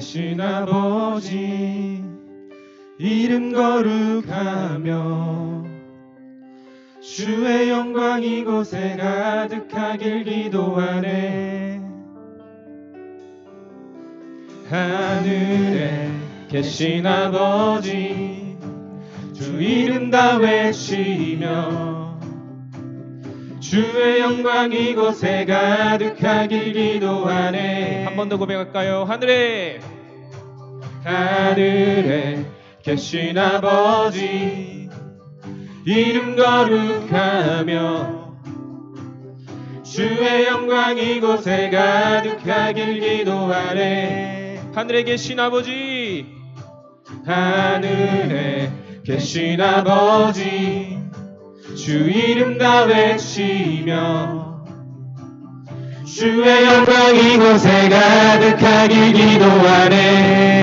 계신 아버지 이름 거룩하며 주의 영광 이곳에 가득하길 기도하네. 하늘에 계신 아버지 주 이름 다 외치며 주의 영광 이곳에 가득하길 기도하네. 한 번 더 고백할까요? 하늘에 계신 아버지 이름 거룩하며 주의 영광 이곳에 가득하길 기도하네. 하늘에 계신 아버지 하늘에 계신 아버지 주 이름 다 외치며 주의 영광 이곳에 가득하길 기도하네.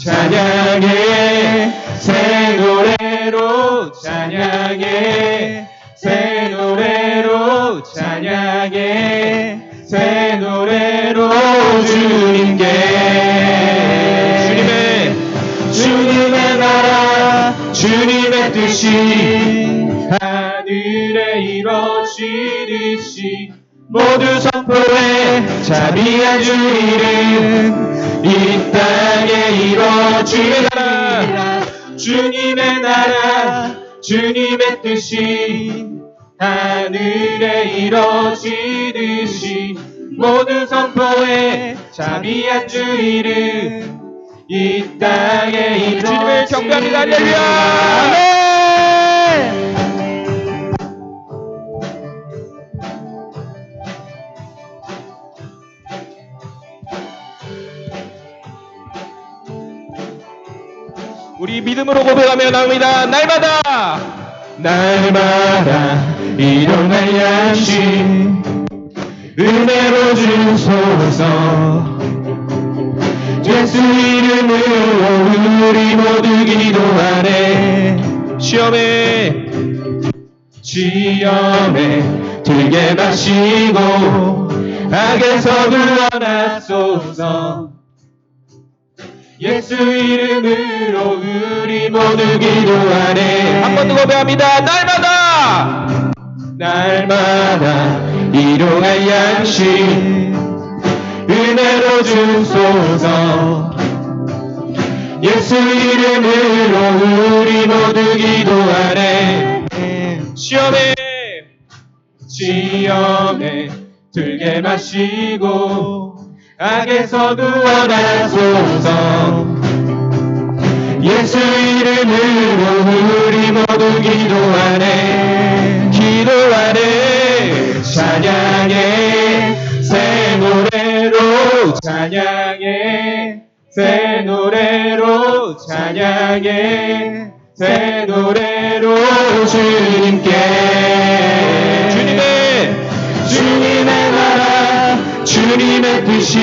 찬양해 새 노래로 찬양해 새 노래로 찬양해 새 노래로 주님의 나라 주님의 뜻이 하늘에 이루어지듯이 모두 선포해 자비한 주 이름 이 땅에 이루어지리라. 주님의 나라 주님의 뜻이 하늘에 이루어지듯이 모두 선포해 자비한 주 이름 이 땅에 이루어지리라. 주님을 경배합니다. 할렐루야. 아멘. 우리 믿음으로 고백하며 나옵니다. 날마다 일용할 양식 은혜로 주소서. 예수 이름으로 우리 모두 기도하네. 시험에 들게 마시고 악에서 구원하소서. 예수 이름으로 우리 모두 기도하네. 한 번 더 고백합니다. 날마다 일용할 양식 은혜로 주소서. 예수 이름으로 우리 모두 기도하네. 시험에 들게 마시고 악에서 구원하소서. 예수 이름으로 우리 모두 기도하네. 찬양해 새 노래로 찬양해 새 노래로 찬양해 새 노래로 주님의 나라 주님의 뜻이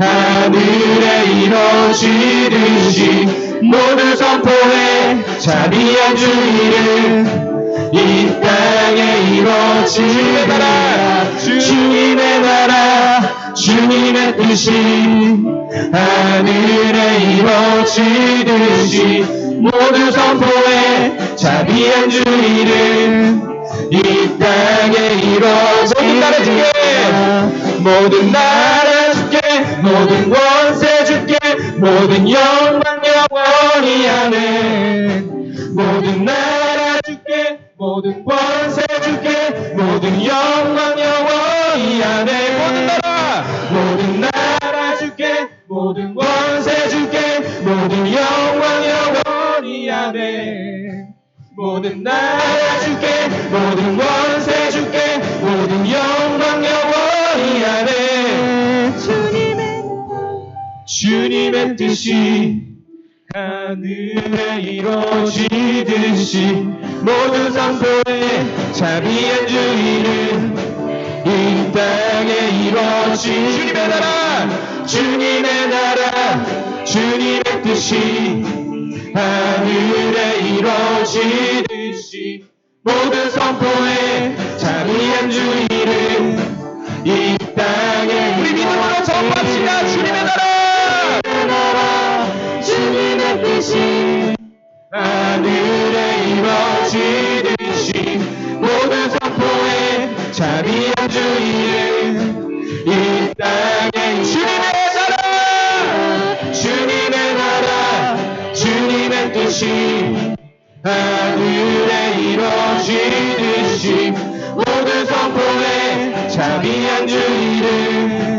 하늘에 이루어지듯이 모두 선포해 자비한 주 이름 이 땅에 이루어지리라. 주님의 나라 주님의 뜻이 하늘에 이루어지듯이 모두 선포해 자비한 주 이름 이 땅에 이루어지리라. 모든 나라 주께 모든 권세 주께 모든 영광 영원히 아멘. 모든 나라 주께 모든 권세 주께 모든 영광 영원히 아멘. 모든 나라 주께 모든 권세 주께 모든 영광 영원히 아멘. 모든 나라 주께 모든 권세 주께 모든 영광 영원히 아멘. 주님의 뜻이 하늘에 이루어지듯이 모두 선포해 자비한 주 이름 이 땅에 이루어진 주님의 나라 주님의 뜻이 하늘에 이루어지듯이 모두 선포해 자비한 주 이름 이 땅에 우리 믿음으로 선포합시다. 주님의 나라, 주님의 뜻이 하늘에 이루어지듯이 모든 선포에 자비한 주 이름 이 땅에 주님의 나라 주님의 뜻이 하늘에 이루어지듯이 모든 선포에 자비한 주 이름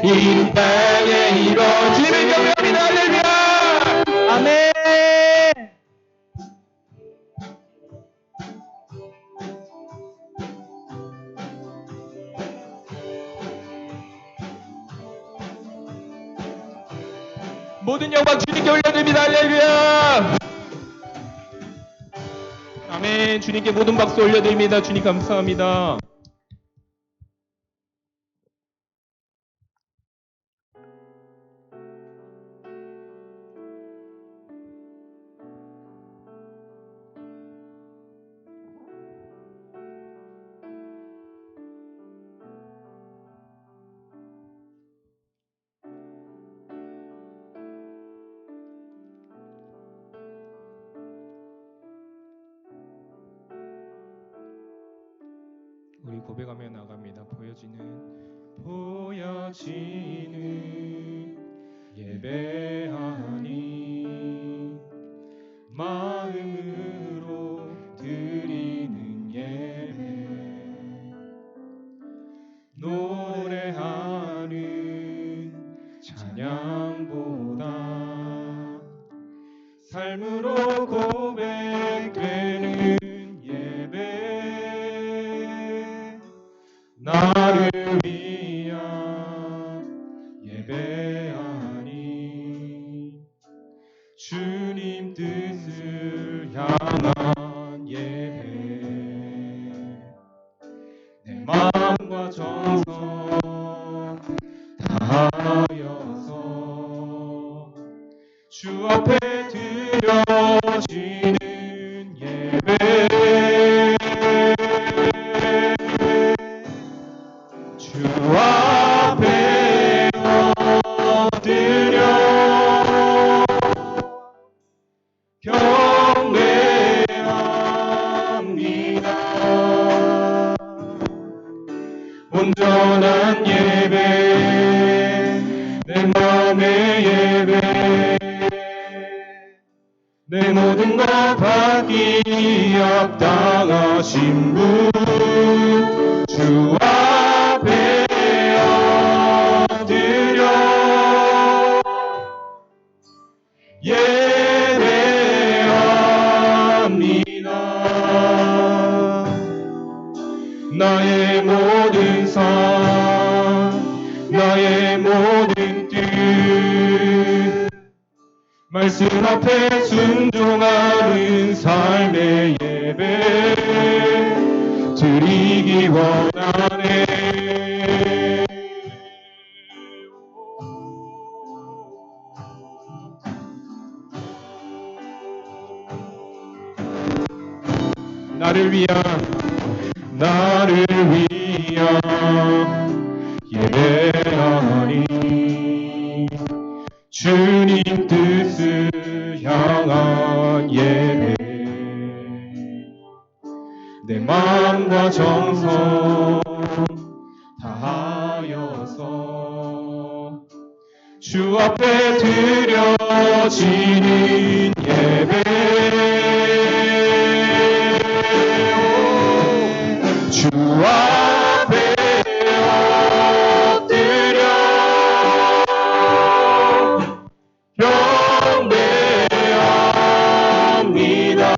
이 땅에 이루어지는 경배합니다. 할렐루야. 아멘. 모든 영광 주님께 올려드립니다. 할렐루야. 아멘. 주님께 모든 박수 올려드립니다. 주님 감사합니다. 우리 고백하며 나갑니다. 보여지는 예배하니 마음으로 드리는 예배 노래하는 찬양보다 삶으로 고백되는 예배 나를 위한 예배하니 주님 뜻을 향한 예배 내 마음과 정성 다하여서 주 앞에 드려지는 예배 주 앞에 엎드려 경배합니다. 온전한 예배 내 맘의 예배 내 모든 것 받기 합당하신 분 주 앞에 엎드려 예배합니다. 나의 모든 삶 나의 모든 뜻 말씀 앞에 순종하는 삶의 예배 드리기 원하네. 나를 위한 예배하니 주님 뜻을 향한 예배 내 마음과 정성 다하여서 주 앞에 드려지는 예배 주 앞에 엎드려 경배합니다.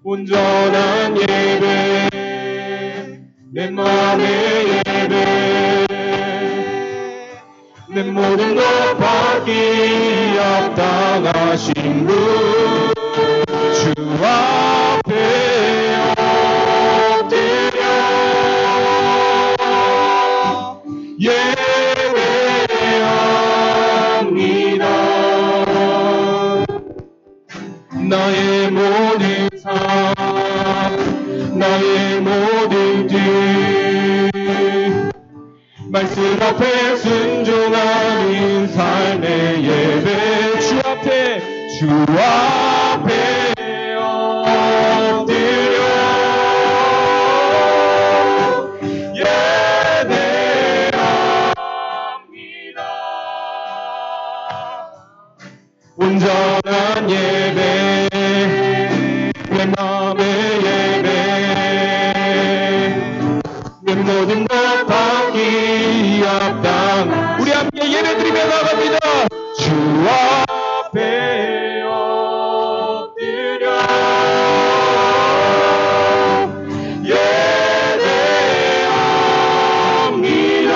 온전한 예배 내 맘의 예배 내 모든 것 받기 합당하신 분 주 앞에 엎드려 예배합니다. 나의 모든 삶 나의 모든 뜻 말씀 앞에 순종하는 삶의 예배 주 앞에 엎드려 예배합니다. 온전한 예배 내 마음의 예배 내 모든 것 받기 합당 우리 함께 예배드리며 나갑니다. 주 앞에 엎드려 예배합니다.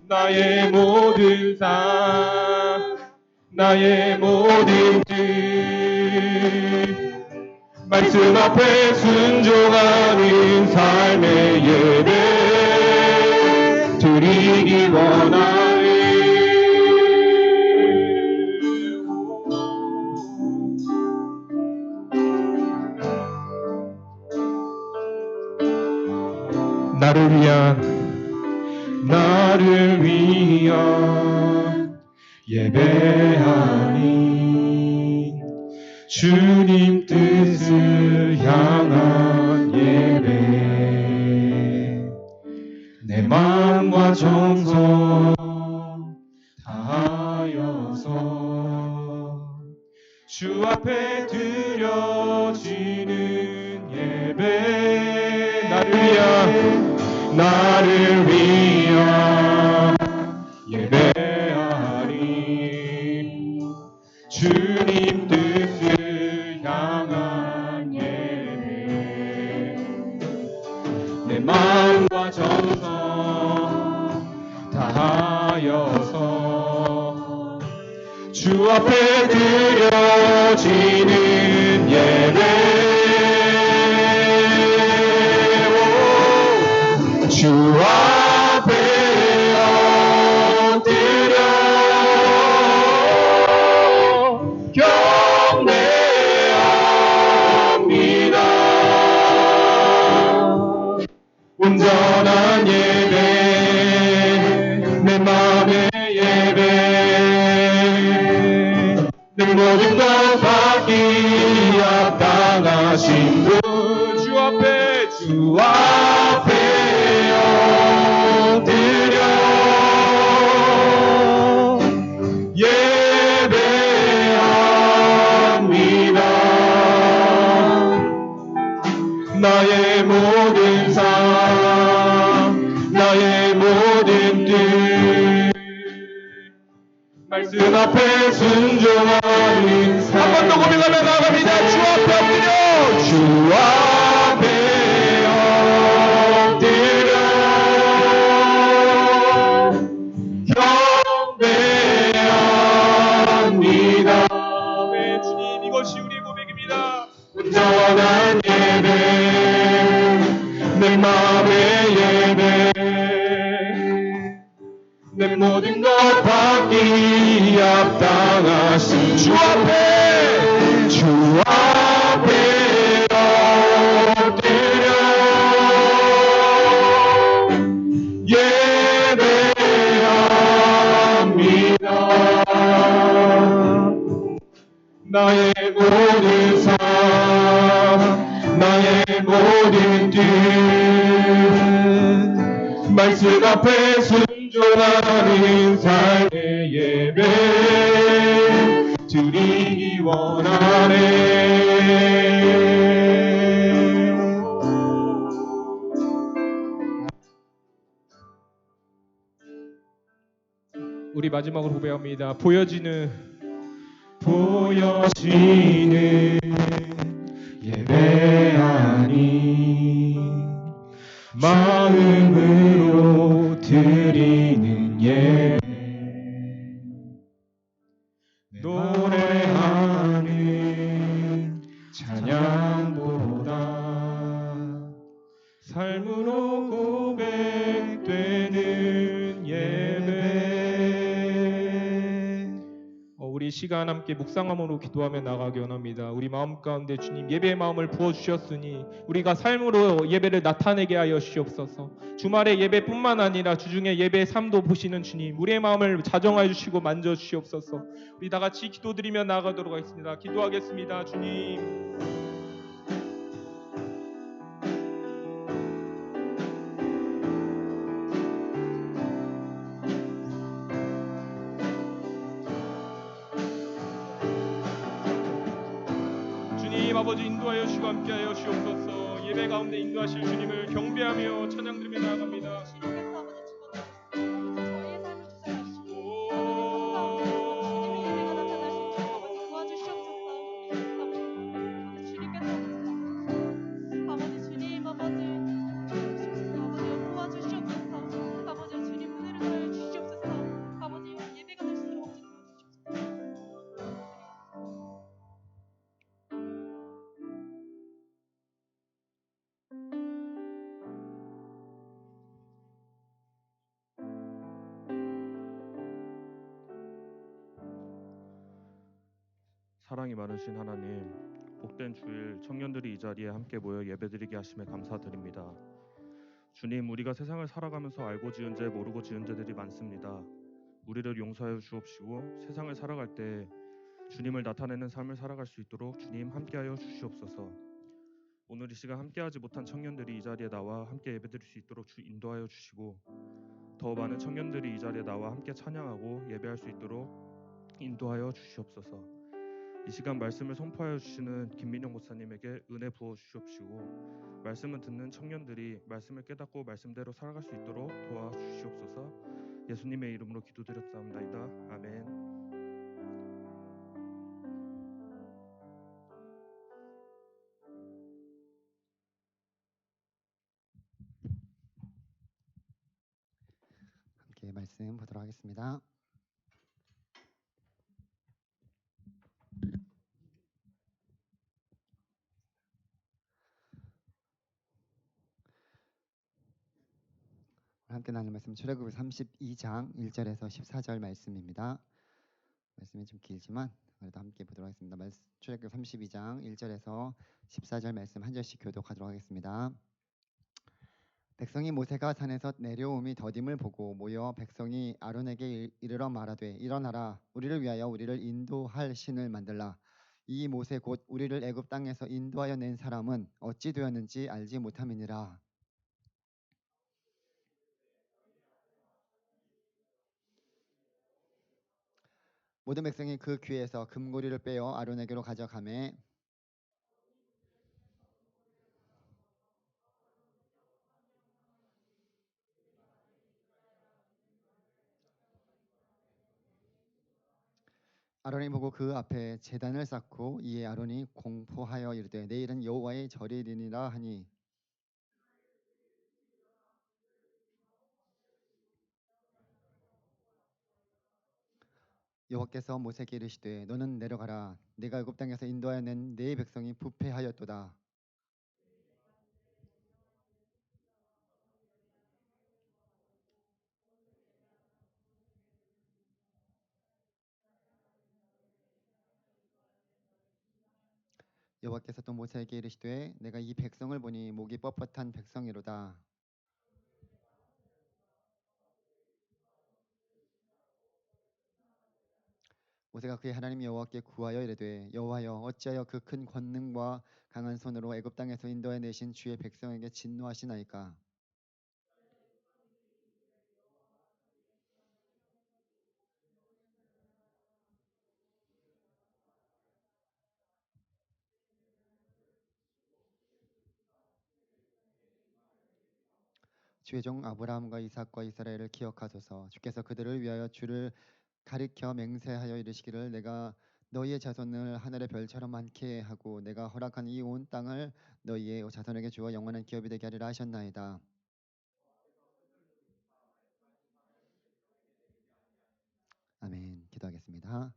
나의 모든 삶 나의 모든 뜻 말씀 앞에 순종하는 삶의 예배 드리기 원하네. 나를 위한 예배하니 주님 뜻을 향한 예배 내 마음과 정성 다하여서 주 앞에 드려지는 예배 나를 위한 예배하리 주님 뜻을 향한 예배 내 마음과 정성 다하여서 주 앞에 드려지는 예배 주 앞에 엎드려 경배합니다. 온전한 예배 내 마음의 예배 내 모든 것 받기 합당하신 분 주 앞에 엎드려 예배합니다. 나의 모든 삶 나의 모든 뜻 말씀 앞에 순종하는 한 번 더 고백하며 나갑니다. 주 앞에 엎드려 주 앞에 엎드려 경배합니다. 네, 주님 이것이 우리의 고백입니다. 온전한 예배 내 마음의 예배 내 모든 것 받기 합당하신 주 앞에 엎드려 예배합니다. 나의 모든 삶 나의 모든 뜻 말씀 앞에 순종하는 삶의 예배 드리기 원하네. 우리 마지막으로 고백합니다. 보여지는 예배하니 마음으로 드리는 예배 노래하는 찬양보다 삶으로 고백되는 예배 우리 우리 시간 함께 묵상함으로 기도하며 나가기 원합니다. 우리 마음 가운데 주님 예배의 마음을 부어주셨으니 우리가 삶으로 예배를 나타내게 하여 주시옵소서. 주말의 예배뿐만 아니라 주중에 예배의 삶도 보시는 주님, 우리의 마음을 자정하여 주시고 만져 주시옵소서. 우리 다 같이 기도드리며 나가도록 하겠습니다. 기도하겠습니다. 주님, 주님 아버지 인도하여 주시고 함께하여 주옵소서. 예배 가운데 인도하실 주님을 경배하며 찬양드리며 나아갑니다. 주님께서 아버지 저희의 삶을 주장하시고 주님의 예배가 나타날 수 있도록 아버지 도와주시옵소서. 아버지 주님께서 아버지 주님 아버지 도와주시옵소서. 아버지 주님 은혜를 더해 주시옵소서. 아버지 예배가 될 수 있도록 아버지 도와주시옵소서. 사랑이 많으신 하나님, 복된 주일 청년들이 이 자리에 함께 모여 예배드리게 하심에 감사드립니다. 주님, 우리가 세상을 살아가면서 알고 지은 죄 모르고 지은 죄들이 많습니다. 우리를 용서하여 주옵시고 세상을 살아갈 때 주님을 나타내는 삶을 살아갈 수 있도록 주님 함께하여 주시옵소서. 오늘 이 시간 함께하지 못한 청년들이 이 자리에 나와 함께 예배드릴 수 있도록 주 인도하여 주시고 더 많은 청년들이 이 자리에 나와 함께 찬양하고 예배할 수 있도록 인도하여 주시옵소서. 이 시간 말씀을 선포하여 주시는 김민영 목사님에게 은혜 부어 주시옵시고 말씀을 듣는 청년들이 말씀을 깨닫고 말씀대로 살아갈 수 있도록 도와주시옵소서. 예수님의 이름으로 기도드렸사옵나이다. 아멘. 함께 말씀 보도록 하겠습니다. 함께 나눌 말씀 출애굽기 32장 1절에서 14절 말씀입니다. 말씀이 좀 길지만 그래도 함께 보도록 하겠습니다. 출애굽기 32장 1절에서 14절 말씀 한 절씩 교독하도록 하겠습니다. 백성이 모세가 산에서 내려옴이 더딤을 보고 모여 백성이 아론에게 이르러 말하되 일어나라 우리를 위하여 우리를 인도할 신을 만들라. 이 모세 곧 우리를 애굽 땅에서 인도하여 낸 사람은 어찌 되었는지 알지 못함이니라. 모든 백성이 그 귀에서 금고리를 빼어 아론에게로 가져가매 아론이 보고 그 앞에 제단을 쌓고 이에 아론이 공포하여 이르되 내일은 여호와의 절이니라 하니 여호와께서 모세에게 이르시되 너는 내려가라 내가 애굽 땅에서 인도하여 낸 네 백성이 부패하였도다. 여호와께서 또 모세에게 이르시되 내가 이 백성을 보니 목이 뻣뻣한 백성이로다. 모세가 그의 하나님 여호와께 구하여 이르되 여호와여 어찌하여 그 큰 권능과 강한 손으로 애굽 땅에서 인도해 내신 주의 백성에게 진노하시나이까. 주의 종 아브라함과 이삭과 이스라엘을 기억하소서. 주께서 그들을 위하여 주를 가리켜 맹세하여 이르시기를 내가 너희의 자손을 하늘의 별처럼 많게 하고 내가 허락한 이 온 땅을 너희의 자손에게 주어 영원한 기업이 되게 하리라 하셨나이다. 아멘. 기도하겠습니다.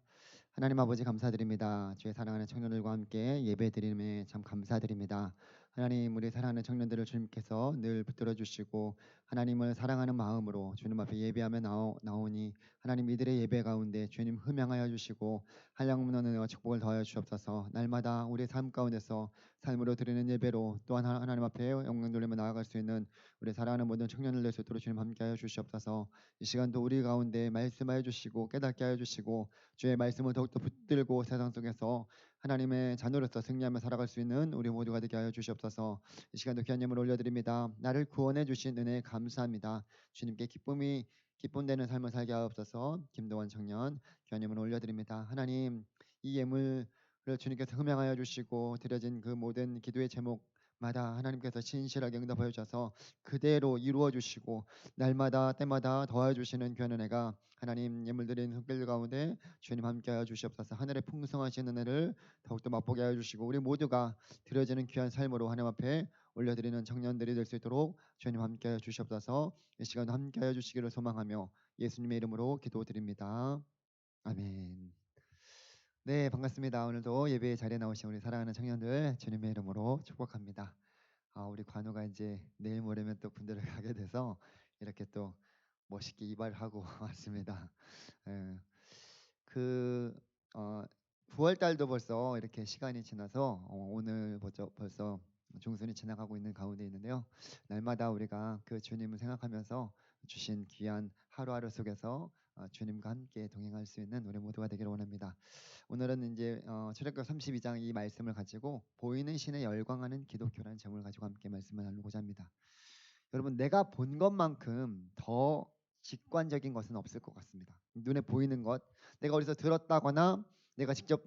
하나님 아버지 감사드립니다. 주의 사랑하는 청년들과 함께 예배드림에 참 감사드립니다. 하나님 우리 사랑하는 청년들을 주님께서 늘 붙들어 주시고 하나님을 사랑하는 마음으로 주님 앞에 예배하며 나오니 하나님 이들의 예배 가운데 주님 흠양하여 주시고 한량없는 은혜와 축복을 더하여 주옵소서. 날마다 우리 삶 가운데서 삶으로 드리는 예배로 또한 하나님 앞에 영광 돌리며 나아갈 수 있는 우리 사랑하는 모든 청년들 될 수 있도록 주님 함께하여 주시옵소서. 이 시간도 우리 가운데 말씀하여 주시고 깨닫게 하여 주시고 주의 말씀을 더욱더 붙들고 세상 속에서 하나님의 자녀로서 승리하며 살아갈 수 있는 우리 모두가 되게 하여 주시옵소서. 이 시간도 귀한 예물 올려드립니다. 나를 구원해 주신 은혜 감사합니다. 주님께 기쁨되는 삶을 살게 하옵소서. 김도원 청년 귀한 예물 올려드립니다. 하나님 이 예물을 주님께서 흠양하여 주시고 드려진 그 모든 기도의 제목마다 하나님께서 신실하게 응답하여 주셔서 그대로 이루어 주시고 날마다 때마다 더하여 주시는 귀한 은혜가 하나님 예물 드린 손길 가운데 주님 함께하여 주시옵소서. 하늘의 풍성하신 은혜를 더욱더 맛보게 하여 주시고 우리 모두가 드려지는 귀한 삶으로 하나님 앞에 올려드리는 청년들이 될 수 있도록 주님 함께하여 주시옵소서. 이 시간 함께하여 주시기를 소망하며 예수님의 이름으로 기도드립니다. 아멘. 네, 반갑습니다. 오늘도 예배의 자리에 나오신 우리 사랑하는 청년들 주님의 이름으로 축복합니다. 우리 관우가 이제 내일 모레면 또 군대를 가게 돼서 이렇게 또 멋있게 이발하고 왔습니다. 예, 그 9월 달도 벌써 이렇게 시간이 지나서 오늘 벌써 중순이 지나가고 있는 가운데 있는데요. 날마다 우리가 그 주님을 생각하면서 주신 귀한 하루하루 속에서 주님과 함께 동행할 수 있는 우리 모두가 되기를 원합니다. 오늘은 이제 출애굽 32장 이 말씀을 가지고 보이는 신에 열광하는 기독교라는 제목을 가지고 함께 말씀을 나누고자 합니다. 여러분 내가 본 것만큼 더 직관적인 것은 없을 것 같습니다. 눈에 보이는 것, 내가 어디서 들었다거나 내가 직접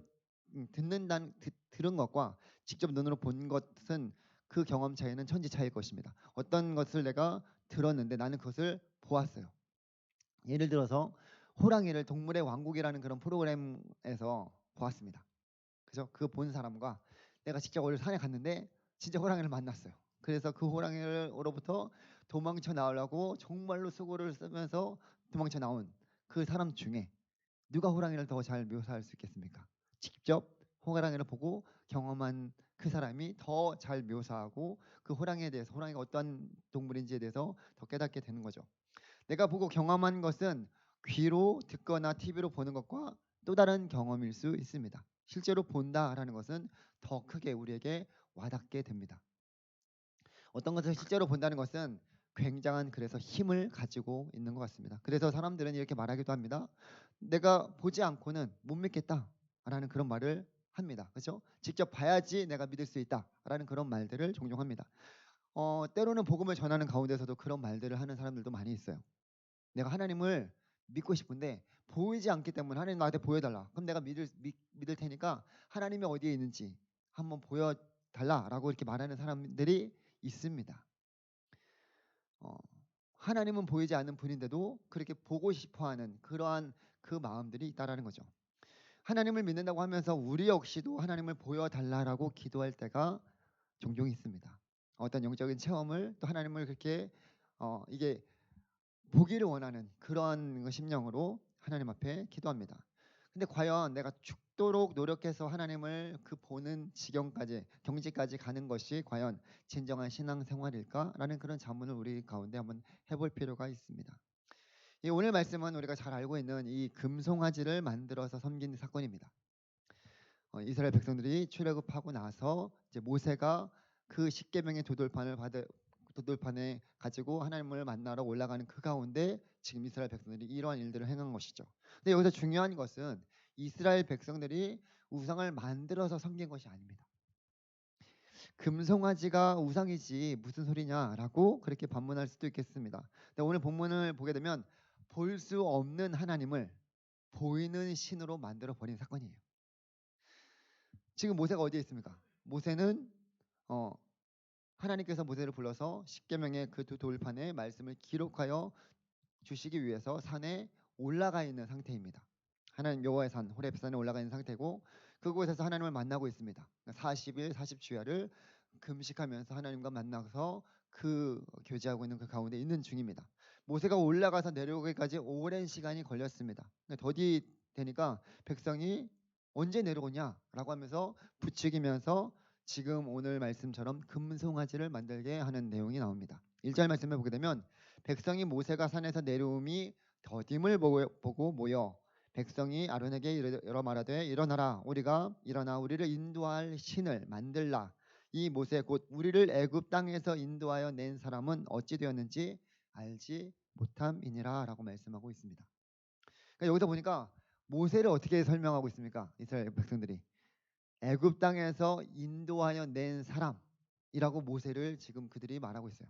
들은 것과 직접 눈으로 본 것은 그 경험 차이는 천지 차이일 것입니다. 어떤 것을 내가 들었는데 나는 그것을 보았어요. 예를 들어서 호랑이를 동물의 왕국이라는 그런 프로그램에서 보았습니다. 그죠? 그 본 사람과 내가 직접 어디 산에 갔는데 진짜 호랑이를 만났어요. 그래서 그 호랑이로부터 도망쳐 나오려고 정말로 수고를 쓰면서 도망쳐 나온 그 사람 중에 누가 호랑이를 더 잘 묘사할 수 있겠습니까? 직접 호랑이를 보고 경험한 그 사람이 더 잘 묘사하고 그 호랑이에 대해서 호랑이가 어떠한 동물인지에 대해서 더 깨닫게 되는 거죠. 내가 보고 경험한 것은 귀로 듣거나 TV로 보는 것과 또 다른 경험일 수 있습니다. 실제로 본다라는 것은 더 크게 우리에게 와닿게 됩니다. 어떤 것을 실제로 본다는 것은 굉장한 그래서 힘을 가지고 있는 것 같습니다. 그래서 사람들은 이렇게 말하기도 합니다. 내가 보지 않고는 못 믿겠다라는 그런 말을 합니다. 그렇죠? 직접 봐야지 내가 믿을 수 있다라는 그런 말들을 종종 합니다. 때로는 복음을 전하는 가운데서도 그런 말들을 하는 사람들도 많이 있어요. 내가 하나님을 믿고 싶은데 보이지 않기 때문에 하나님 나한테 보여달라. 그럼 내가 믿을 테니까 하나님이 어디에 있는지 한번 보여달라라고 이렇게 말하는 사람들이 있습니다. 하나님은 보이지 않는 분인데도 그렇게 보고 싶어하는 그러한 그 마음들이 있다라는 거죠. 하나님을 믿는다고 하면서 우리 역시도 하나님을 보여달라라고 기도할 때가 종종 있습니다. 어떤 영적인 체험을 또 하나님을 그렇게 이게 보기를 원하는 그런 심령으로 하나님 앞에 기도합니다. 근데 과연 내가 죽도록 노력해서 하나님을 그 보는 지경까지 경지까지 가는 것이 과연 진정한 신앙생활일까라는 그런 자문을 우리 가운데 한번 해볼 필요가 있습니다. 이 오늘 말씀은 우리가 잘 알고 있는 이 금송아지를 만들어서 섬긴 사건입니다. 이스라엘 백성들이 출애굽하고 나서 이제 모세가 그 십계명의 도돌판에 가지고 하나님을 만나러 올라가는 그 가운데 지금 이스라엘 백성들이 이러한 일들을 행한 것이죠. 근데 여기서 중요한 것은 이스라엘 백성들이 우상을 만들어서 섬긴 것이 아닙니다. 금송아지가 우상이지 무슨 소리냐라고 그렇게 반문할 수도 있겠습니다. 근데 오늘 본문을 보게 되면 볼 수 없는 하나님을 보이는 신으로 만들어 버린 사건이에요. 지금 모세가 어디에 있습니까? 모세는 하나님께서 모세를 불러서 십계명의 그 두 돌판에 말씀을 기록하여 주시기 위해서 산에 올라가 있는 상태입니다. 하나님 여호와의 산 호렙산에 올라가 있는 상태고 그곳에서 하나님을 만나고 있습니다. 40일 40주야를 금식하면서 하나님과 만나서 그 교제하고 있는 그 가운데 있는 중입니다. 모세가 올라가서 내려오기까지 오랜 시간이 걸렸습니다. 더디 되니까 백성이 언제 내려오냐라고 하면서 부추기면서 지금 오늘 말씀처럼 금송아지를 만들게 하는 내용이 나옵니다. 1절 말씀을 보게 되면 백성이 모세가 산에서 내려옴이 더딤을 보고 모여 백성이 아론에게 이르러 말하되 일어나라 우리가 일어나 우리를 인도할 신을 만들라. 이 모세 곧 우리를 애굽 땅에서 인도하여 낸 사람은 어찌 되었는지 알지 못함이니라 라고 말씀하고 있습니다. 그러니까 여기서 보니까 모세를 어떻게 설명하고 있습니까? 이스라엘 백성들이 애굽 땅에서 인도하여 낸 사람이라고 모세를 지금 그들이 말하고 있어요.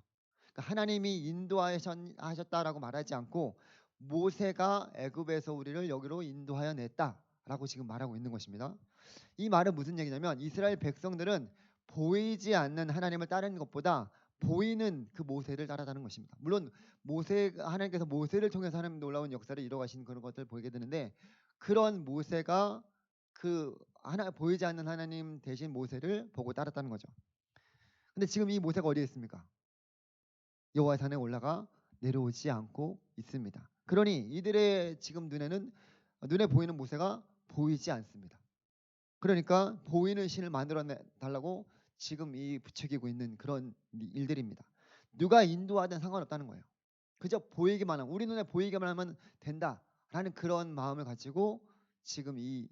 그러니까 하나님이 인도하셨다라고 말하지 않고 모세가 애굽에서 우리를 여기로 인도하여 냈다라고 지금 말하고 있는 것입니다. 이 말은 무슨 얘기냐면 이스라엘 백성들은 보이지 않는 하나님을 따르는 것보다 보이는 그 모세를 따라가는 것입니다. 물론 하나님께서 모세를 통해서 하나님 놀라운 역사를 이뤄가신 그런 것들을 보게 되는데 그런 모세가 그 보이지 않는 하나님 대신 모세를 보고 따랐다는 거죠. 근데 지금 이 모세가 어디에 있습니까? 여호와 산에 올라가 내려오지 않고 있습니다. 그러니 이들의 지금 눈에 보이는 모세가 보이지 않습니다. 그러니까 보이는 신을 만들어 달라고 지금 이 부추기고 있는 그런 일들입니다. 누가 인도하든 상관없다는 거예요. 그저 보이기만 하면 우리 눈에 보이기만 하면 된다라는 그런 마음을 가지고 지금 이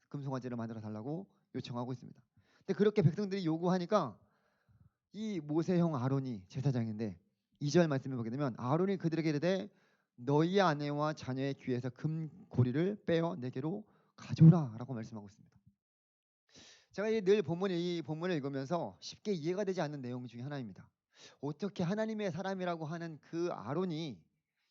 금송아지를 만들어 달라고 요청하고 있습니다. 근데 그렇게 백성들이 요구하니까 이 모세형 아론이 제사장인데 2절 말씀을 보게 되면 아론이 그들에게 이르되 너희 아내와 자녀의 귀에서 금고리를 빼어 내게로 가져오라라고 말씀하고 있습니다. 제가 늘 이 본문을 읽으면서 쉽게 이해가 되지 않는 내용 중에 하나입니다. 어떻게 하나님의 사람이라고 하는 그 아론이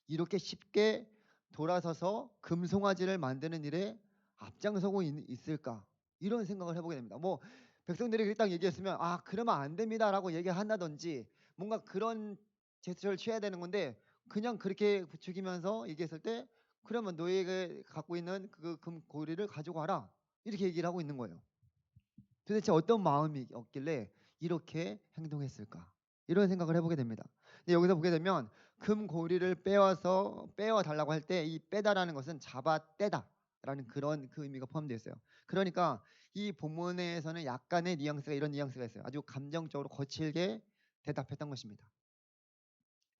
이렇게 쉽게 돌아서서 금송아지를 만드는 일에 앞장서고 있을까? 이런 생각을 해보게 됩니다. 뭐 백성들이 딱 얘기했으면 그러면 안 됩니다라고 얘기한다든지 뭔가 그런 제스처를 취해야 되는 건데 그냥 그렇게 부추기면서 얘기했을 때 그러면 너희에게 갖고 있는 그 금고리를 가지고 와라 이렇게 얘기를 하고 있는 거예요. 도대체 어떤 마음이 없길래 이렇게 행동했을까? 이런 생각을 해보게 됩니다. 근데 여기서 보게 되면 금고리를 빼어 달라고 할 때 이 빼다라는 것은 잡아 떼다라는 그런 그 의미가 포함되어 있어요. 그러니까 이 본문에서는 약간의 이런 뉘앙스가 있어요. 아주 감정적으로 거칠게 대답했던 것입니다.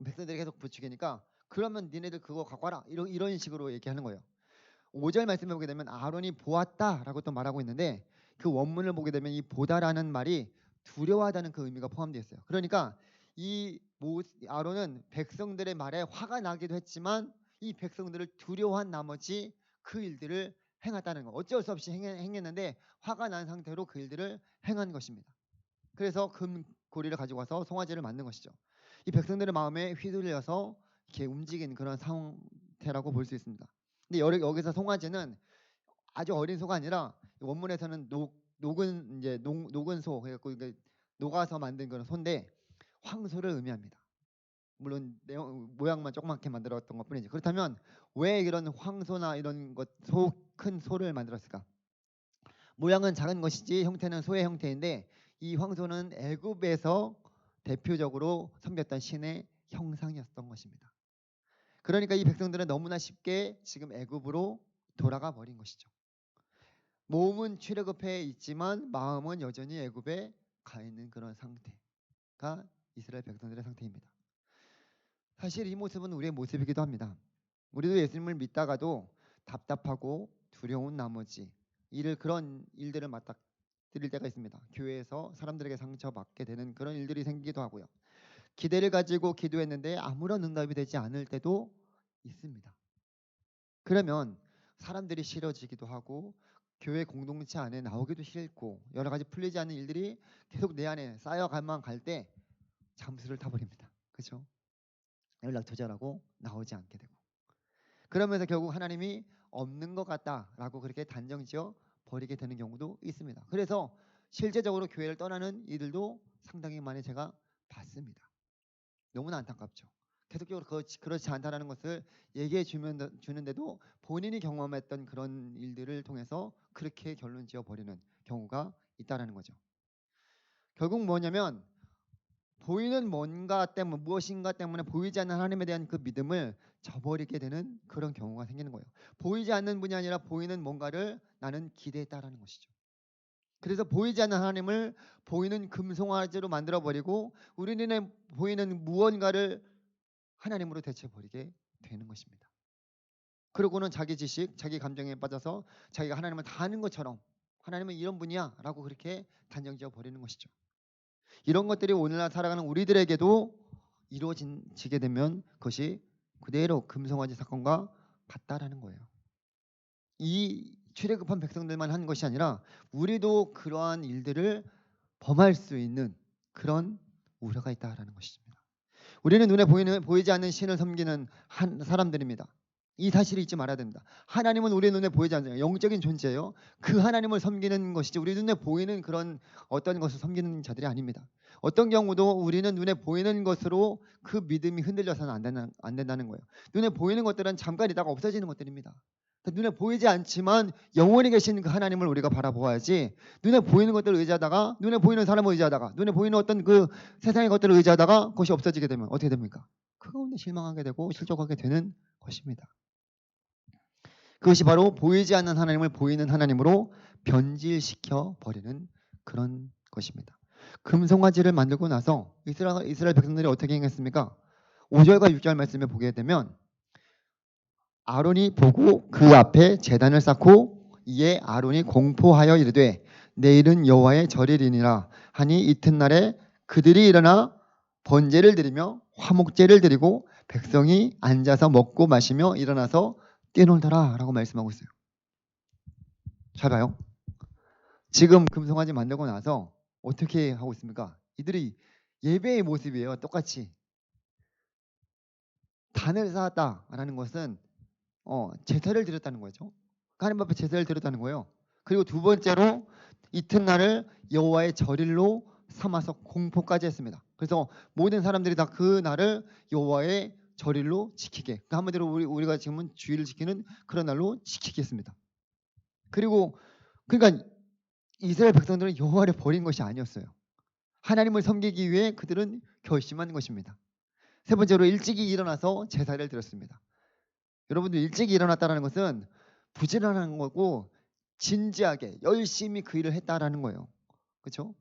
백성들이 계속 부추기니까 그러면 니네들 그거 갖고 와라 이런 식으로 얘기하는 거예요. 5절 말씀을 보게 되면 아론이 보았다라고 또 말하고 있는데 그 원문을 보게 되면 이 보다라는 말이 두려워하다는 그 의미가 포함되어 있어요. 그러니까 아론은 백성들의 말에 화가 나기도 했지만 이 백성들을 두려워한 나머지 그 일들을 행했다는 거. 어쩔 수 없이 행했는데 화가 난 상태로 그 일들을 행한 것입니다. 그래서 금고리를 가지고 와서 송아지를 만든 것이죠. 이 백성들의 마음에 휘둘려서 이렇게 움직인 그런 상태라고 볼 수 있습니다. 근데 여기서 송아지는 아주 어린 소가 아니라 원문에서는 녹은 소, 그래갖고 녹아서 만든 그런 소인데 황소를 의미합니다. 물론 모양만 조그맣게 만들었던 것뿐이지. 그렇다면 왜 이런 황소나 이런 큰 소를 만들었을까? 모양은 작은 것이지 형태는 소의 형태인데 이 황소는 애굽에서 대표적으로 섬겼던 신의 형상이었던 것입니다. 그러니까 이 백성들은 너무나 쉽게 지금 애굽으로 돌아가 버린 것이죠. 몸은 출애굽해 있지만 마음은 여전히 애굽에 가 있는 그런 상태가 이스라엘 백성들의 상태입니다. 사실 이 모습은 우리의 모습이기도 합니다. 우리도 예수님을 믿다가도 답답하고 두려운 나머지 그런 일들을 맞닥뜨릴 때가 있습니다. 교회에서 사람들에게 상처받게 되는 그런 일들이 생기기도 하고요. 기대를 가지고 기도했는데 아무런 응답이 되지 않을 때도 있습니다. 그러면 사람들이 싫어지기도 하고 교회 공동체 안에 나오기도 싫고 여러 가지 풀리지 않는 일들이 계속 내 안에 쌓여가만 갈 때 잠수를 타버립니다. 그렇죠? 연락 두절하고 나오지 않게 되고 그러면서 결국 하나님이 없는 것 같다라고 그렇게 단정지어 버리게 되는 경우도 있습니다. 그래서 실제적으로 교회를 떠나는 이들도 상당히 많이 제가 봤습니다. 너무나 안타깝죠. 계속적으로 그렇지 않다라는 것을 얘기해 주는데도 본인이 경험했던 그런 일들을 통해서 그렇게 결론 지어 버리는 경우가 있다라는 거죠. 결국 뭐냐면 보이는 무엇인가 때문에 보이지 않는 하나님에 대한 그 믿음을 저버리게 되는 그런 경우가 생기는 거예요. 보이지 않는 분이 아니라 보이는 뭔가를 나는 기대했다라는 것이죠. 그래서 보이지 않는 하나님을 보이는 금송아지로 만들어 버리고 우리 눈에 보이는 무언가를 하나님으로 대체 버리게 되는 것입니다. 그러고는 자기 지식, 자기 감정에 빠져서 자기가 하나님을 다 아는 것처럼 하나님은 이런 분이야 라고 그렇게 단정지어 버리는 것이죠. 이런 것들이 오늘날 살아가는 우리들에게도 이루어지게 되면 그것이 그대로 금송아지 사건과 같다라는 거예요. 이 출애굽한 백성들만 한 것이 아니라 우리도 그러한 일들을 범할 수 있는 그런 우려가 있다라는 것입니다. 우리는 눈에 보이지 않는 신을 섬기는 사람들입니다. 이 사실을 잊지 말아야 됩니다. 하나님은 우리 눈에 보이지 않는 영적인 존재예요. 그 하나님을 섬기는 것이지 우리 눈에 보이는 그런 어떤 것을 섬기는 자들이 아닙니다. 어떤 경우도 우리는 눈에 보이는 것으로 그 믿음이 흔들려서는 안 된다는 거예요. 눈에 보이는 것들은 잠깐 있다가 없어지는 것들입니다. 눈에 보이지 않지만 영원히 계신 그 하나님을 우리가 바라보아야지 눈에 보이는 것들을 의지하다가 눈에 보이는 사람을 의지하다가 눈에 보이는 어떤 그 세상의 것들을 의지하다가 그것이 없어지게 되면 어떻게 됩니까? 그 가운데 실망하게 되고 실족하게 되는 것입니다. 그것이 바로 보이지 않는 하나님을 보이는 하나님으로 변질시켜 버리는 그런 것입니다. 금송아지를 만들고 나서 이스라엘 백성들이 어떻게 행했습니까? 5절과 6절 말씀에 보게 되면 아론이 보고 그 앞에 제단을 쌓고 이에 아론이 공포하여 이르되 내일은 여호와의 절일이니라 하니 이튿날에 그들이 일어나 번제를 드리며 화목제를 드리고 백성이 앉아서 먹고 마시며 일어나서 뛰놀더라 라고 말씀하고 있어요. 잘 봐요. 지금 금송아지 만들고 나서 어떻게 하고 있습니까? 이들이 예배의 모습이에요. 똑같이. 단을 쌓았다라는 것은 제사를 드렸다는 거죠. 하나님 앞에 제사를 드렸다는 거예요. 그리고 두 번째로 이튿날을 여호와의 절일로 삼아서 공포까지 했습니다. 그래서 모든 사람들이 다 그 날을 여호와의 절일로 지키게. 한마디로 우리가 지금은 주일을 지키는 그런 날로 지키게 했습니다. 그리고 그러니까 이스라엘 백성들은 여호와를 버린 것이 아니었어요. 하나님을 섬기기 위해 그들은 결심한 것입니다. 세 번째로 일찍이 일어나서 제사를 드렸습니다. 여러분들 일찍이 일어났다는 것은 부지런한 거고 진지하게 열심히 그 일을 했다라는 거예요. 그렇죠?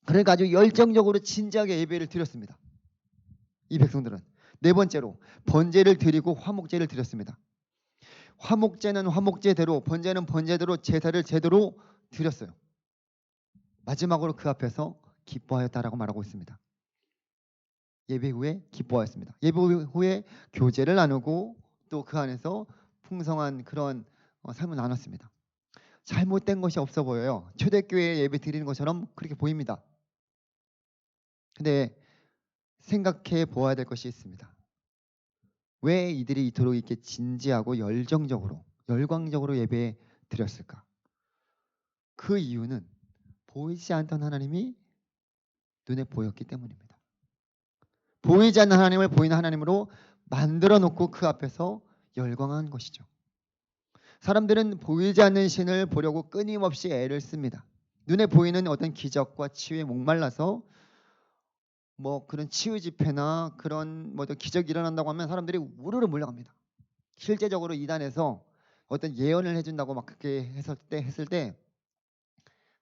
그러니까 아주 열정적으로 진지하게 예배를 드렸습니다. 이 백성들은. 네 번째로 번제를 드리고 화목제를 드렸습니다. 화목제는 화목제대로 번제는 번제대로 제사를 제대로 드렸어요. 마지막으로 그 앞에서 기뻐하였다라고 말하고 있습니다. 예배 후에 기뻐하였습니다. 예배 후에 교제를 나누고 또 그 안에서 풍성한 그런 삶을 나눴습니다. 잘못된 것이 없어 보여요. 초대교회 예배 드리는 것처럼 그렇게 보입니다. 근데 생각해 보아야 될 것이 있습니다. 왜 이들이 이토록 이렇게 진지하고 열광적으로 예배 드렸을까? 그 이유는 보이지 않던 하나님이 눈에 보였기 때문입니다. 보이지 않는 하나님을 보이는 하나님으로 만들어 놓고 그 앞에서 열광한 것이죠. 사람들은 보이지 않는 신을 보려고 끊임없이 애를 씁니다. 눈에 보이는 어떤 기적과 치유에 목말라서 그런 치유 집회나 그런 기적이 일어난다고 하면 사람들이 우르르 몰려갑니다. 실제적으로 이단에서 어떤 예언을 해준다고 막 그렇게 했을 때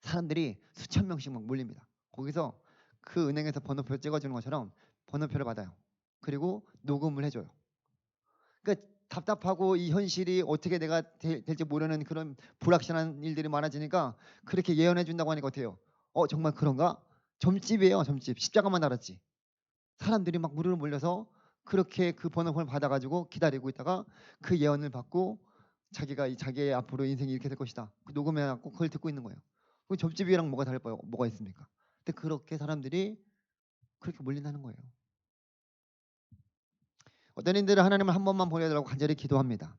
사람들이 수천 명씩 막 몰립니다. 거기서 그 은행에서 번호표 찍어주는 것처럼 번호표를 받아요. 그리고 녹음을 해줘요. 그러니까 답답하고 이 현실이 어떻게 내가 될지 모르는 그런 불확실한 일들이 많아지니까 그렇게 예언해 준다고 하니까 어때요? 정말 그런가? 점집이에요. 점집. 십자가만 달았지. 사람들이 막 무르르 몰려서 그렇게 그 번호표를 받아가지고 기다리고 있다가 그 예언을 받고 자기의 앞으로 인생이 이렇게 될 것이다. 녹음해갖고 그걸 듣고 있는 거예요. 그 점집이랑 뭐가 있습니까? 근데 그렇게 사람들이 그렇게 몰린다는 거예요. 어떤 이들은 하나님을 한 번만 보내달라고 간절히 기도합니다.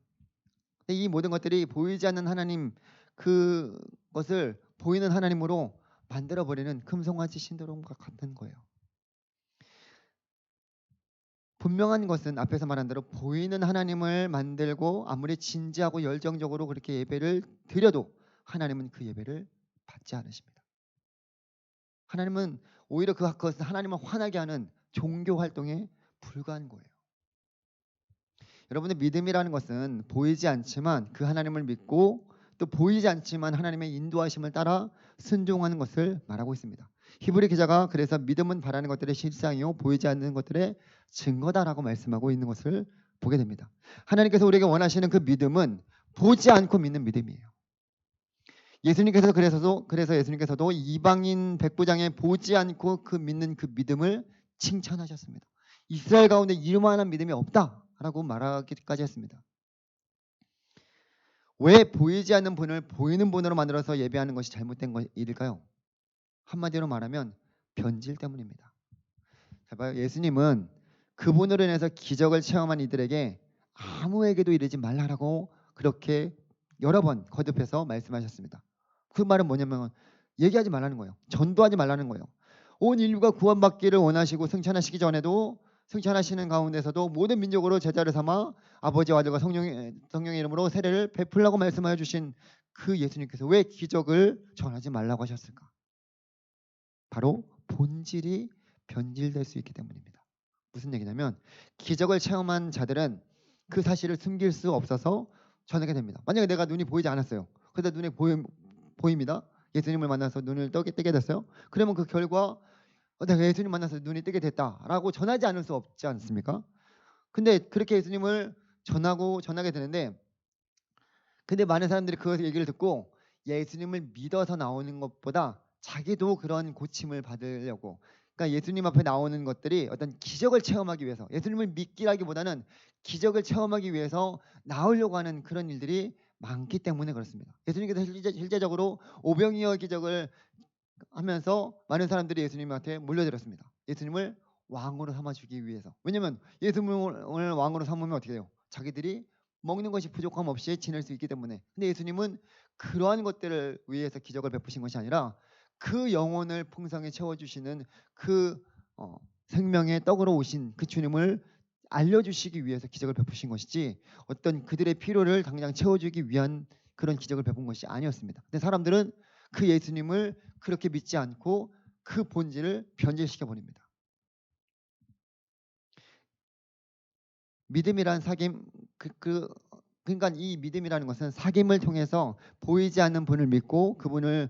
근데 이 모든 것들이 보이지 않는 하나님 그것을 보이는 하나님으로 만들어버리는 금송아지 신드롬과 같은 거예요. 분명한 것은 앞에서 말한 대로 보이는 하나님을 만들고 아무리 진지하고 열정적으로 그렇게 예배를 드려도 하나님은 그 예배를 받지 않으십니다. 하나님은 오히려 그것은 하나님을 화나게 하는 종교 활동에 불과한 거예요. 여러분의 믿음이라는 것은 보이지 않지만 그 하나님을 믿고 또 보이지 않지만 하나님의 인도하심을 따라 순종하는 것을 말하고 있습니다. 히브리 기자가 그래서 믿음은 바라는 것들의 실상이요 보이지 않는 것들의 증거다라고 말씀하고 있는 것을 보게 됩니다. 하나님께서 우리에게 원하시는 그 믿음은 보지 않고 믿는 믿음이에요. 그래서 예수님께서도 이방인 백부장의 보지 않고 그 믿는 그 믿음을 칭찬하셨습니다. 이스라엘 가운데 이만한 믿음이 없다라고 말하기까지 했습니다. 왜 보이지 않는 분을 보이는 분으로 만들어서 예배하는 것이 잘못된 일일까요? 한마디로 말하면 변질 때문입니다. 잘 봐요. 예수님은 그분으로 인해서 기적을 체험한 이들에게 아무에게도 이르지 말라라고 그렇게 여러 번 거듭해서 말씀하셨습니다. 그 말은 뭐냐면 얘기하지 말라는 거예요. 전도하지 말라는 거예요. 온 인류가 구원받기를 원하시고 승천하시기 전에도 승천하시는 가운데서도 모든 민족으로 제자를 삼아 아버지와 아들과 성령의 이름으로 세례를 베풀라고 말씀하여 주신 그 예수님께서 왜 기적을 전하지 말라고 하셨을까? 바로 본질이 변질될 수 있기 때문입니다. 무슨 얘기냐면 기적을 체험한 자들은 그 사실을 숨길 수 없어서 전하게 됩니다. 만약에 내가 눈이 보이지 않았어요. 그런데 눈에 보입니다. 예수님을 만나서 눈을 뜨게 됐어요. 그러면 그 결과 내가 예수님 만나서 눈이 뜨게 됐다라고 전하지 않을 수 없지 않습니까? 근데 그렇게 예수님을 전하게 되는데 근데 많은 사람들이 그 얘기를 듣고 예수님을 믿어서 나오는 것보다 자기도 그런 고침을 받으려고 그러니까 예수님 앞에 나오는 것들이 어떤 기적을 체험하기 위해서 예수님을 믿기라기보다는 기적을 체험하기 위해서 나오려고 하는 그런 일들이 많기 때문에 그렇습니다. 예수님께서 실제적으로 오병이어 기적을 하면서 많은 사람들이 예수님한테 몰려들었습니다. 예수님을 왕으로 삼아주기 위해서. 왜냐하면 예수님을 왕으로 삼으면 어떻게 돼요? 자기들이 먹는 것이 부족함 없이 지낼 수 있기 때문에. 근데 예수님은 그러한 것들을 위해서 기적을 베푸신 것이 아니라 그 영혼을 풍성히 채워주시는 그 생명의 떡으로 오신 그 주님을 알려주시기 위해서 기적을 베푸신 것이지 어떤 그들의 필요를 당장 채워주기 위한 그런 기적을 베푼 것이 아니었습니다. 근데 사람들은 그 예수님을 그렇게 믿지 않고 그 본질을 변질시켜 버립니다. 믿음이란 사귐 그러니까 이 믿음이라는 것은 사귐을 통해서 보이지 않는 분을 믿고 그분의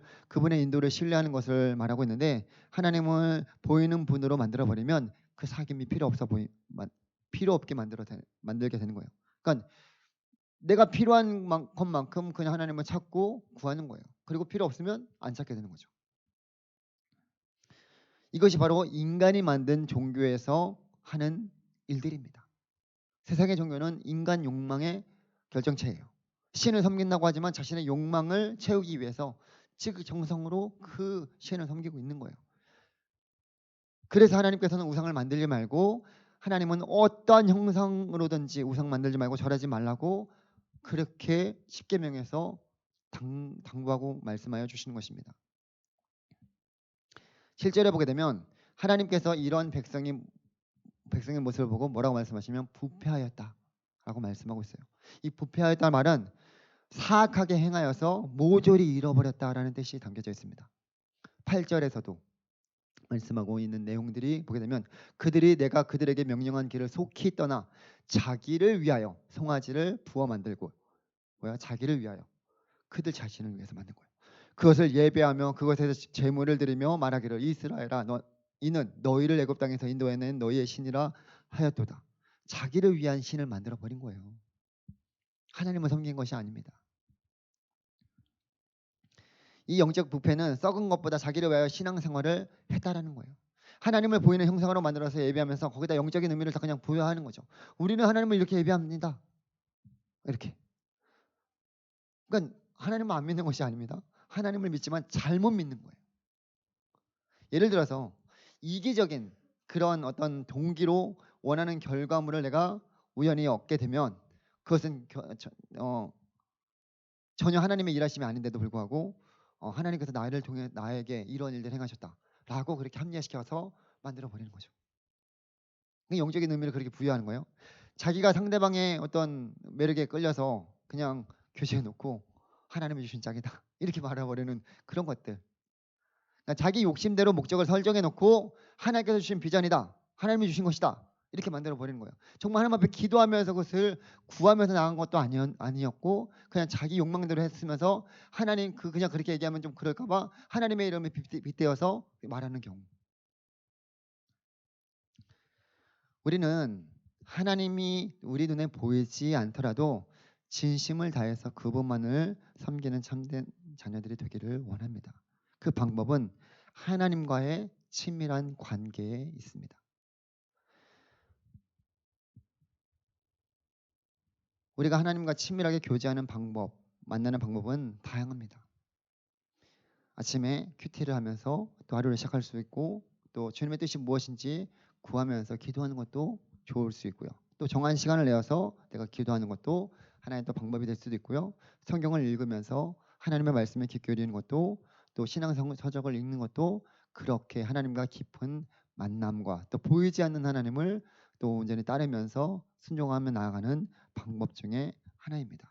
인도를 신뢰하는 것을 말하고 있는데 하나님을 보이는 분으로 만들어 버리면 그 사귐이 필요 없게 만들게 되는 거예요. 그러니까 내가 필요한 것만큼 그냥 하나님을 찾고 구하는 거예요. 그리고 필요 없으면 안 찾게 되는 거죠. 이것이 바로 인간이 만든 종교에서 하는 일들입니다. 세상의 종교는 인간 욕망의 결정체예요. 신을 섬긴다고 하지만 자신의 욕망을 채우기 위해서 즉 정성으로 그 신을 섬기고 있는 거예요. 그래서 하나님께서는 우상을 만들지 말고 하나님은 어떠한 형상으로든지 우상 만들지 말고 절하지 말라고 그렇게 십계명에서 당부하고 말씀하여 주시는 것입니다. 실제로 보게 되면 하나님께서 이런 백성의 모습을 보고 뭐라고 말씀하시면 부패하였다라고 말씀하고 있어요. 이 부패하였다는 말은 사악하게 행하여서 모조리 잃어버렸다라는 뜻이 담겨져 있습니다. 8절에서도 말씀하고 있는 내용들이 보게 되면 그들이 내가 그들에게 명령한 길을 속히 떠나 자기를 위하여 송아지를 부어 만들고 자기를 위하여 그들 자신을 위해서 만든 거예요. 그것을 예배하며 그것에서 제물을 드리며 말하기를 이스라엘아 이는 너희를 애굽 땅에서 인도해낸 너희의 신이라 하였도다. 자기를 위한 신을 만들어 버린 거예요. 하나님을 섬긴 것이 아닙니다. 이 영적 부패는 썩은 것보다 자기를 위하여 신앙생활을 했다라는 거예요. 하나님을 보이는 형상으로 만들어서 예배하면서 거기다 영적인 의미를 다 그냥 부여하는 거죠. 우리는 하나님을 이렇게 예배합니다. 이렇게. 그러니까 하나님을 안 믿는 것이 아닙니다. 하나님을 믿지만 잘못 믿는 거예요. 예를 들어서 이기적인 그런 어떤 동기로 원하는 결과물을 내가 우연히 얻게 되면 그것은 전혀 하나님의 일하심이 아닌데도 불구하고 하나님께서 나를 통해 나에게 이런 일들을 행하셨다라고 그렇게 합리화시켜서 만들어 버리는 거죠. 영적인 의미를 그렇게 부여하는 거예요. 자기가 상대방의 어떤 매력에 끌려서 그냥 교제해 놓고 하나님이 주신 짝이다 이렇게 말해버리는 그런 것들. 그러니까 자기 욕심대로 목적을 설정해 놓고 하나님께서 주신 비전이다, 하나님이 주신 것이다 이렇게 만들어 버리는 거예요. 정말 하나님 앞에 기도하면서 그것을 구하면서 나간 것도 아니었고 그냥 자기 욕망대로 했으면서 하나님 그냥 그렇게 얘기하면 좀 그럴까 봐 하나님의 이름에 빗대어서 말하는 경우. 우리는 하나님이 우리 눈에 보이지 않더라도 진심을 다해서 그분만을 섬기는 참된 자녀들이 되기를 원합니다. 그 방법은 하나님과의 친밀한 관계에 있습니다. 우리가 하나님과 친밀하게 교제하는 방법, 만나는 방법은 다양합니다. 아침에 큐티를 하면서 또 하루를 시작할 수 있고 또 주님의 뜻이 무엇인지 구하면서 기도하는 것도 좋을 수 있고요. 또 정한 시간을 내어서 내가 기도하는 것도 하나의 또 방법이 될 수도 있고요. 성경을 읽으면서 하나님의 말씀에 귀 기울이는 것도 또 신앙 서적을 읽는 것도 그렇게 하나님과 깊은 만남과 또 보이지 않는 하나님을 또 온전히 따르면서 순종하며 나아가는 방법 중에 하나입니다.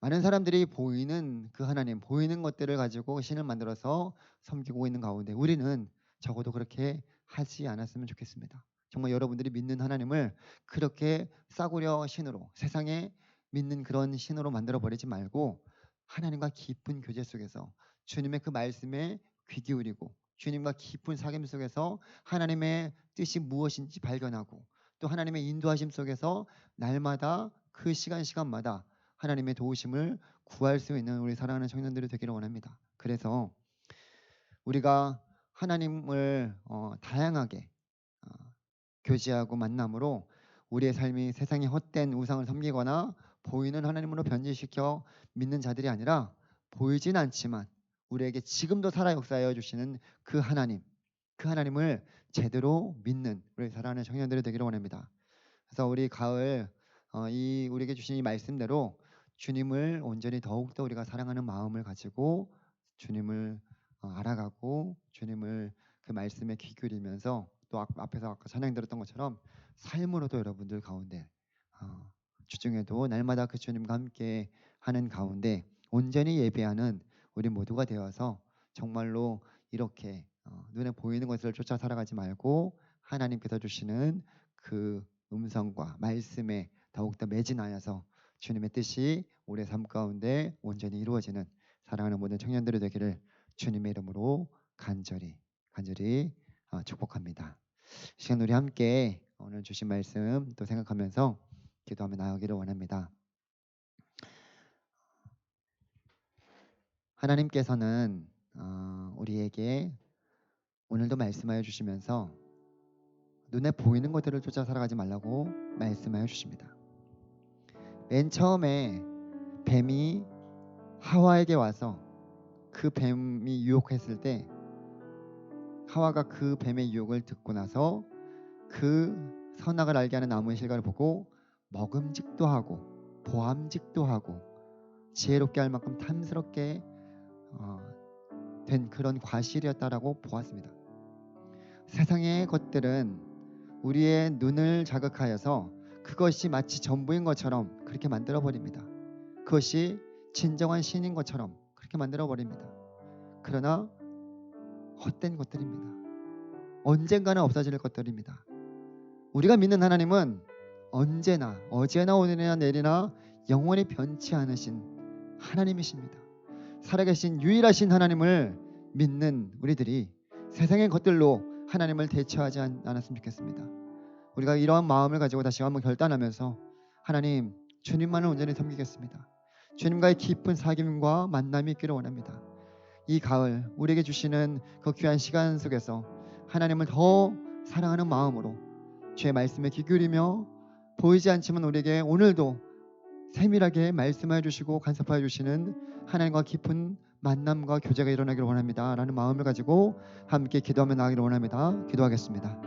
많은 사람들이 보이는 그 하나님, 보이는 것들을 가지고 신을 만들어서 섬기고 있는 가운데 우리는 적어도 그렇게 하지 않았으면 좋겠습니다. 정말 여러분들이 믿는 하나님을 그렇게 싸구려 신으로, 세상에 믿는 그런 신으로 만들어 버리지 말고 하나님과 깊은 교제 속에서 주님의 그 말씀에 귀 기울이고 주님과 깊은 사귐 속에서 하나님의 뜻이 무엇인지 발견하고 또 하나님의 인도하심 속에서 날마다 그 시간마다 하나님의 도우심을 구할 수 있는 우리 사랑하는 청년들이 되기를 원합니다. 그래서 우리가 하나님을 다양하게 교제하고 만남으로 우리의 삶이 세상의 헛된 우상을 섬기거나 보이는 하나님으로 변질시켜 믿는 자들이 아니라 보이진 않지만 우리에게 지금도 살아 역사하여 주시는 그 하나님을 제대로 믿는 우리 사랑하는 청년들이 되기를 원합니다. 그래서 우리 가을 이 우리에게 주신 이 말씀대로 주님을 온전히 더욱더 우리가 사랑하는 마음을 가지고 주님을 알아가고 주님을 그 말씀에 귀 기울이면서 또 앞에서 아까 찬양 들었던 것처럼 삶으로도 여러분들 가운데 주중에도 날마다 그 주님과 함께 하는 가운데 온전히 예배하는 우리 모두가 되어서 정말로 이렇게 눈에 보이는 것을 쫓아 살아가지 말고 하나님께서 주시는 그 음성과 말씀에 더욱더 매진하여서 주님의 뜻이 우리의 삶 가운데 온전히 이루어지는 사랑하는 모든 청년들이 되기를 주님의 이름으로 간절히 축복합니다. 이 시간 우리 함께 오늘 주신 말씀 또 생각하면서 기도하며 나아가기를 원합니다. 하나님께서는 우리에게 오늘도 말씀하여 주시면서 눈에 보이는 것들을 쫓아 살아가지 말라고 말씀하여 주십니다. 맨 처음에 뱀이 하와에게 와서 그 뱀이 유혹했을 때 하와가 그 뱀의 유혹을 듣고 나서 그 선악을 알게 하는 나무의 실과를 보고 먹음직도 하고 보암직도 하고 지혜롭게 할 만큼 탐스럽게 된 그런 과실이었다라고 보았습니다. 세상의 것들은 우리의 눈을 자극하여서 그것이 마치 전부인 것처럼 그렇게 만들어 버립니다. 그것이 진정한 신인 것처럼 그렇게 만들어 버립니다. 그러나 헛된 것들입니다. 언젠가는 없어질 것들입니다. 우리가 믿는 하나님은 언제나 어제나 오늘이나 내일이나 영원히 변치 않으신 하나님이십니다. 살아계신 유일하신 하나님을 믿는 우리들이 세상의 것들로 하나님을 대처하지 않았으면 좋겠습니다. 우리가 이러한 마음을 가지고 다시 한번 결단하면서 하나님 주님만을 온전히 섬기겠습니다. 주님과의 깊은 사귐과 만남이 있기를 원합니다. 이 가을 우리에게 주시는 그 귀한 시간 속에서 하나님을 더 사랑하는 마음으로 주의 말씀에 귀 기울이며 보이지 않지만 우리에게 오늘도 세밀하게 말씀해 주시고 간섭하여 주시는 하나님과 깊은 만남과 교제가 일어나기를 원합니다 라는 마음을 가지고 함께 기도하며 나가기를 원합니다. 기도하겠습니다.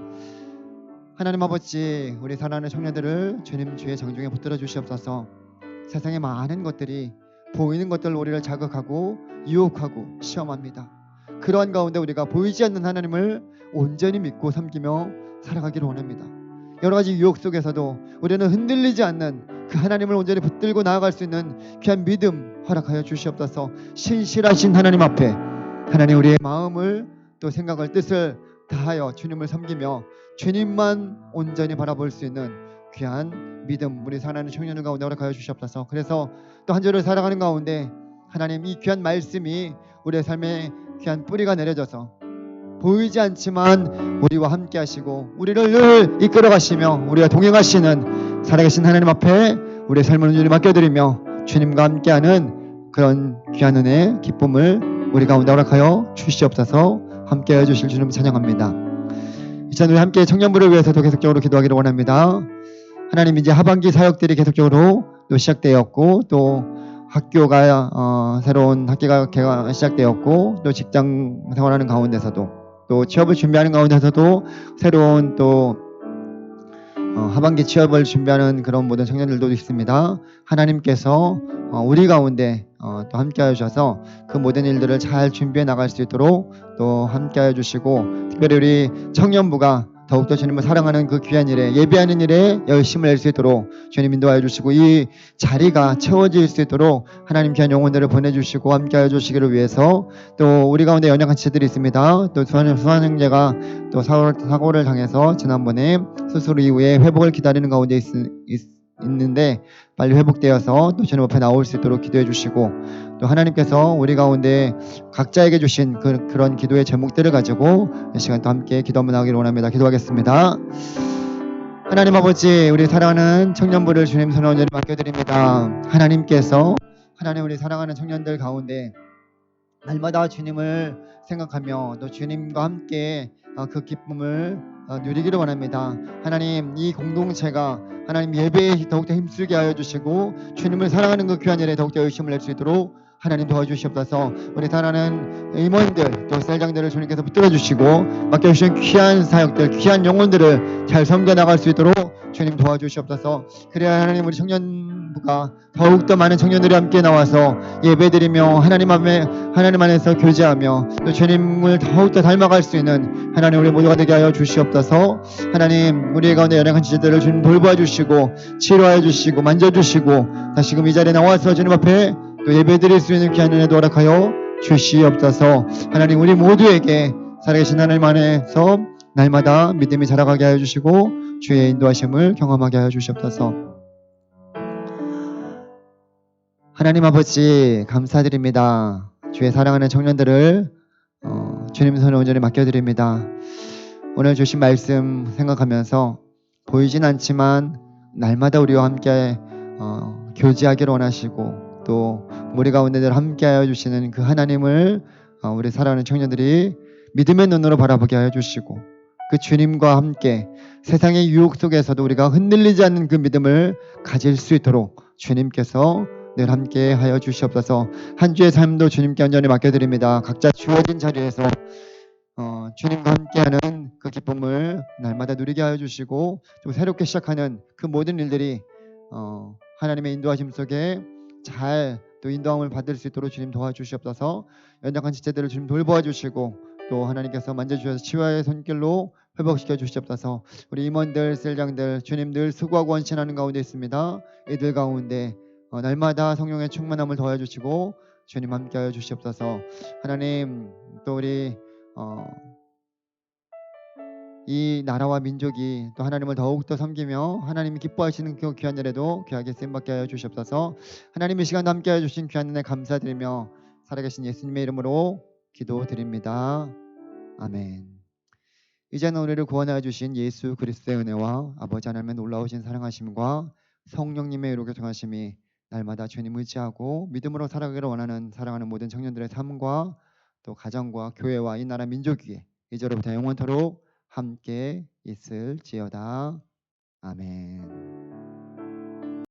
하나님 아버지, 우리 사랑하는 청년들을 주님 주의 정중에 붙들어 주시옵소서. 세상의 많은 것들이 보이는 것들로 우리를 자극하고 유혹하고 시험합니다. 그러한 가운데 우리가 보이지 않는 하나님을 온전히 믿고 섬기며 살아가기를 원합니다. 여러 가지 유혹 속에서도 우리는 흔들리지 않는 그 하나님을 온전히 붙들고 나아갈 수 있는 귀한 믿음 허락하여 주시옵소서. 신실하신 하나님 앞에 하나님 우리의 마음을 또 생각을 뜻을 다하여 주님을 섬기며 주님만 온전히 바라볼 수 있는 귀한 믿음 우리 사랑하는 청년들 가운데 허락하여 주시옵소서. 그래서 또 한 주를 살아가는 가운데 하나님 이 귀한 말씀이 우리의 삶에 귀한 뿌리가 내려져서 보이지 않지만 우리와 함께 하시고 우리를 늘 이끌어 가시며 우리와 동행하시는 살아계신 하나님 앞에 우리의 삶을 온전히 맡겨드리며 주님과 함께하는 그런 귀한 은혜 기쁨을 우리 가운데 허락하여 주시옵소서. 함께해 주실 주님 찬양합니다. 이전 우리 함께 청년부를 위해서도 계속적으로 기도하기를 원합니다. 하나님 이제 하반기 사역들이 계속적으로 또 시작되었고 또 학교가 새로운 학기가 시작되었고 또 직장 생활하는 가운데서도 또 취업을 준비하는 가운데서도 새로운 또 하반기 취업을 준비하는 그런 모든 청년들도 있습니다. 하나님께서 우리 가운데 또 함께하여 주셔서 그 모든 일들을 잘 준비해 나갈 수 있도록 또 함께하여 주시고 특별히 우리 청년부가 더욱더 주님을 사랑하는 그 귀한 일에 예배하는 일에 열심을 낼 수 있도록 주님 인도하여 주시고 이 자리가 채워질 수 있도록 하나님 귀한 영혼들을 보내주시고 함께하여 주시기를 위해서 또 우리 가운데 연약한 지체들이 있습니다. 또 수환형제가 또 사고를 당해서 지난번에 수술 이후에 회복을 기다리는 가운데 있는데 빨리 회복되어서 또 주님 앞에 나올 수 있도록 기도해 주시고 또 하나님께서 우리 가운데 각자에게 주신 그런 기도의 제목들을 가지고 이 시간 또 함께 기도 한번 하기를 원합니다. 기도하겠습니다. 하나님 아버지 우리 사랑하는 청년부를 주님 손에 온전히 맡겨드립니다. 하나님께서 하나님 우리 사랑하는 청년들 가운데 날마다 주님을 생각하며 또 주님과 함께 그 기쁨을 누리기를 원합니다. 하나님 이 공동체가 하나님 예배에 더욱더 힘쓰게 하여 주시고 주님을 사랑하는 그 귀한 일에 더욱더 열심을 낼 수 있도록 하나님 도와주시옵소서. 우리 사랑하는 임원들 또 셀장들을 주님께서 붙들어 주시고 맡겨주신 귀한 사역들 귀한 영혼들을 잘 섬겨 나갈 수 있도록 주님 도와주시옵소서. 그래야 하나님 우리 청년부가 더욱더 많은 청년들이 함께 나와서 예배드리며 하나님 안에서 교제하며 또 주님을 더욱더 닮아갈 수 있는 하나님 우리 모두가 되게 하여 주시옵소서. 하나님 우리 가운데 연약한 지체들을 주님 돌보아 주시고 치료하여 주시고 만져주시고 다시금 이 자리에 나와서 주님 앞에 또 예배드릴 수 있는 귀한 은혜도 허락하여 주시옵소서. 하나님 우리 모두에게 살아계신 하나님 안에서 날마다 믿음이 자라가게 하여 주시고 주의 인도하심을 경험하게 하여 주시옵소서. 하나님 아버지 감사드립니다. 주의 사랑하는 청년들을 주님 손에 온전히 맡겨드립니다. 오늘 주신 말씀 생각하면서 보이진 않지만 날마다 우리와 함께 교제하기를 원하시고 또 우리 가운데 늘 함께하여 주시는 그 하나님을 우리 사랑하는 청년들이 믿음의 눈으로 바라보게 하여 주시고 그 주님과 함께 세상의 유혹 속에서도 우리가 흔들리지 않는 그 믿음을 가질 수 있도록 주님께서 늘 함께 하여 주시옵소서. 한 주의 삶도 주님께 온전히 맡겨드립니다. 각자 주어진 자리에서 주님과 함께하는 그 기쁨을 날마다 누리게 하여 주시고 또 새롭게 시작하는 그 모든 일들이 하나님의 인도하심 속에 잘 또 인도함을 받을 수 있도록 주님 도와주시옵소서. 연약한 지체들을 주님 돌보아 주시고 또 하나님께서 만져주셔서 치유의 손길로 회복시켜 주시옵소서. 우리 임원들 셀장들 주님 늘 수고하고 헌신하는 가운데 있습니다. 이들 가운데 날마다 성령의 충만함을 더해 주시고 주님 함께하여 주시옵소서. 하나님 또 우리 이 나라와 민족이 또 하나님을 더욱더 섬기며 하나님이 기뻐하시는 그 귀한 일에도 귀하게 쓰임받게 하여 주시옵소서. 하나님 이 시간 함께하여 주신 귀한 은혜 감사드리며 살아계신 예수님의 이름으로 기도드립니다. 아멘. 이제는 우리를 구원하여 주신 예수 그리스도의 은혜와 아버지 하나님의 놀라우신 사랑하심과 성령님의 의롭게 통하심이 날마다 주님 의지하고 믿음으로 살아가기를 원하는 사랑하는 모든 청년들의 삶과 또 가정과 교회와 이 나라 민족 위에 이제로부터 영원토록 함께 있을지어다. 아멘.